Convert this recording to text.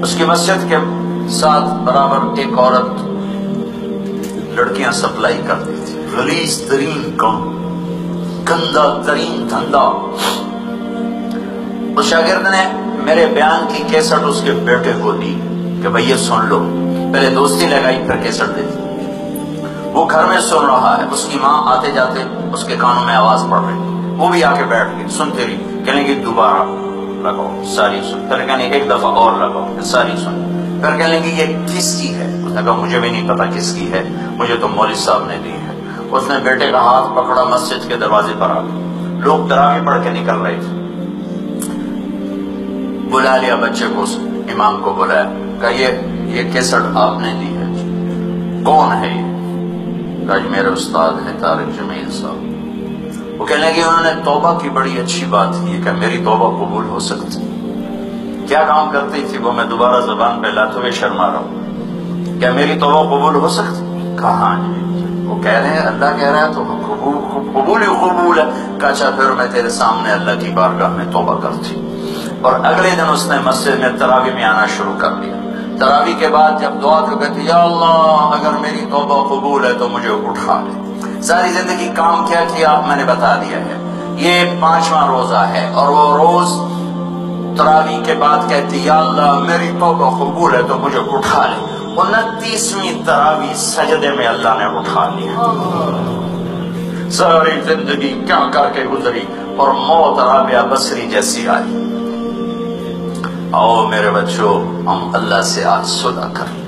اس کی مسجد کے ساتھ برابر ایک عورت لڑکیاں سپلائی کرتی تھی، غلیظ ترین کام، گندا ترین دھندا۔ اس شاگرد نے میرے بیان کی کیسٹ اس کے بیٹے کو دی کہ بھئی یہ سن لو، پہلے دوستی لگائی پھر کیسٹ دی۔ وہ گھر میں سن رہا ہے، اس کی ماں آتے جاتے اس کے کانوں میں آواز پڑ رہی، وہ بھی آ کے بیٹھ گئی، سنتے رہی، کہنے گی دوبارہ لگاؤ، ساری سن، پھر کہنے ایک دفعہ اور لگاؤ، پھر ساری سن، پھر کہنے گی یہ کس کی ہے؟ اس نے کہا مجھے بھی نہیں پتا کس کی ہے، مجھے تو مولوی صاحب نے دی ہے۔ اس نے بیٹے کا ہاتھ پکڑا، مسجد کے دروازے پر آ گئے، لوگ تراویح پڑھ کے نکل رہے تھے، بلا لیا بچے کو، امام کو بلایا، کہا یہ کیسٹ آپ نے دی ہے، کون ہے یہ؟ کہا جی میرے استاد ہیں طارق جمیل صاحب۔ وہ کہنے لگے انہوں نے توبہ کی بڑی اچھی بات کی کہ میری توبہ قبول ہو سکتی۔ کیا کام کرتی تھی وہ؟ میں دوبارہ زبان پہ لاتے ہوئے شرما رہا ہوں، کیا میری توبہ قبول ہو سکتی؟ کہا ہاں جی۔ وہ کہہ رہے ہیں اللہ کہہ رہا ہے تو قبول ہی قبول ہے۔ کہا اچھا پھر میں تیرے سامنے اللہ کی بارگاہ میں توبہ کرتی۔ اور اگلے دن اس نے مسجد میں تراویح میں آنا شروع کر دیا۔ تراویح کے بعد جب دعا تو کہتی یا اللہ اگر میری توبہ قبول ہے تو مجھے اٹھا لے۔ ساری زندگی کام کیا کیا میں نے بتا دیا ہے۔ یہ 5واں روزہ ہے اور وہ روز تراویح کے بعد کہتی یا اللہ میری توبہ قبول ہے تو مجھے اٹھا لے۔ 29ویں تراویح سجدے میں اللہ نے اٹھا لیا۔ ساری زندگی کیا کر کے گزری اور موت رابعہ بصری جیسی آئی۔ آؤ میرے بچوں ہم اللہ سے آج صلح کریں۔